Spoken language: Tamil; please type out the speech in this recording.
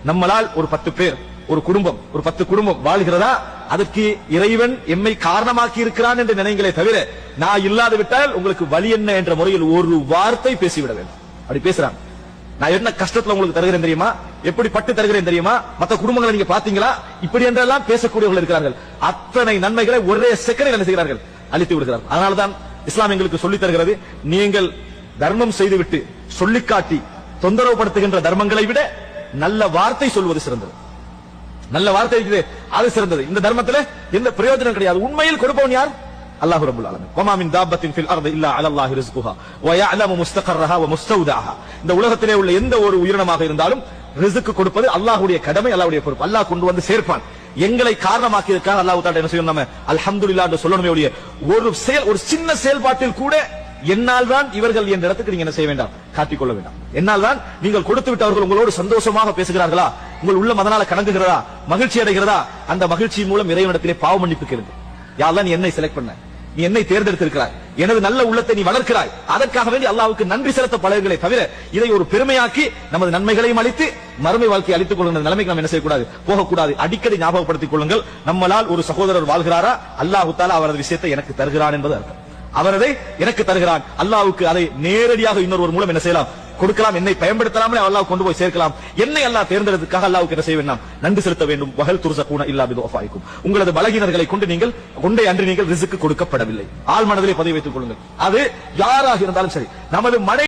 நம்மளால் ஒரு 10 பேர் ஒரு குடும்பம் ஒரு 10 குடும்பம் வாழ்கிறதா, அதற்கு இறைவன் எம்மை காரணமாக்கி இருக்கிறான் என்று நினைங்களே தவிர, நான் இல்லாது விட்டால் உங்களுக்கு வழி என்ன என்ற முறையில் ஒரு வார்த்தை பேசிவிட வேண்டும். அப்படி பேசுறாங்க. நான் என்ன கஷ்டத்துல உங்களுக்கு தருகிறேன் தெரியுமா, எப்படி பட்டு தருகிறேன் தெரியுமா, மற்ற குடும்பங்களை நீங்க பாத்தீங்களா, இப்படி என்றெல்லாம் பேசக்கூடியவர்கள் இருக்கிறார்கள். அத்தனை நன்மைகளை ஒரே செகண்டில் என்ன செய்கிறார்கள், அழித்து விடுகிறார்கள். அதனால்தான் இஸ்லாம் எங்களுக்கு சொல்லித் தருகிறது, நீங்கள் தர்மம் செய்துவிட்டு சொல்லிக்காட்டி தொந்தரவுபடுத்துகின்ற தர்மங்களை விட நல்ல வார்த்தை சொல்வது சிறந்தது. நல்ல வார்த்தை இருக்குது, அது சிறந்தது. இந்த தர்மத்தில் எந்த பிரயோஜனம் கிடையாது. உண்மையில் கொடுப்பவன் யார்? அல்லாஹ் ரப்பல் ஆலமீன். வமா மின் தாபத்தின் ஃபில் அர்தி இல்லா அலல்லாஹி ரிஸ்குஹா வ யஅலமு முஸ்தகர்ரஹா வ முஸ்தௌதஹா. இந்த உலகத்திலே உள்ள எந்த ஒரு உயிரினமாக இருந்தாலும் ரிஸ்க் கொடுப்பது அல்லாஹ்வுடைய கடமை, அல்லாஹ்வுடைய பொறுப்பு. அல்லாஹ் கொண்டு வந்து சேர்ப்பான். எங்களை காரணமாக்கி இருக்கான். அல்லாஹ் தஆலா என்ன செய்யணும், நம்ம அல்ஹம்துலில்லாஹ் என்று சொல்லணுமே ஒழிய ஒரு சின்ன செயல்பாட்டில் கூட என்னால் தான் இவர்கள் என்ற இடத்துக்கு நீங்க என்ன செய்ய வேண்டாம், காட்டிக்கொள்ள வேண்டாம். என்னால் தான் நீங்கள் கொடுத்து விட்டவர்கள் உங்களோடு சந்தோஷமாக பேசுகிறார்களா, உங்கள் உள்ளம் அதனால கலங்குகிறதா, மகிழ்ச்சி அடைகிறதா, அந்த மகிழ்ச்சி மூலம் இறைவனிடத்திலே பாவ மன்னிப்பு கேளுங்க. யா அல்லாஹ், நீ என்னை செலக்ட் பண்ண, நீ என்னை தேர்ந்தெடுத்திருக்கிறாய், எனது நல்ல உள்ளத்தை நீ வளர்க்கிறாய், அதற்காக வேண்டி அல்லாஹ்வுக்கு நன்றி செலுத்த பழகுகளை தவிர இதை ஒரு பெருமையாக்கி நமது நன்மைகளையும் அளித்து மறுமை வாழ்க்கையை அளித்துக் கொள்ளுங்கள் நிலைமைக்கு நாம் என்ன செய்யக்கூடாது, போகக்கூடாது. அடிக்கடி ஞாபகப்படுத்திக் கொள்ளுங்கள், நம்மளால் ஒரு சகோதரர் வாழ்கிறாரா, அல்லாஹ் தஆலா அவரது விஷயத்தை எனக்கு தருகிறான் என்பது அர்த்தம். அவரதை எனக்கு தருகிறான். அல்லாஹ்வுக்கு அதை நேரடியாக இன்னொரு மூலம் என்ன செய்யலாம், கொடுக்கலாம். என்னை பயன்படுத்தலாமே அல்லாஹ் கொண்டு போய் சேர்க்கலாம். என்னை அல்லாஹ் தேர்ந்தெடுத்ததுக்காக அல்லாஹ்வுக்கு என்ன செய்ய வேண்டும், நன்றி செலுத்த வேண்டும். வஹல் துர்ஸகூன இல்லா பிதுஃபாயிக்கும். உங்களது பலகீனர்களை கொண்டு நீங்கள் கொண்டே அன்று நீங்கள் ரிஸ்க் கொடுக்கப்படவில்லை. ஆள் மனதிலே பதிவு வைத்துக் கொள்ளுங்கள். அது யாராக இருந்தாலும் சரி, நமது மனை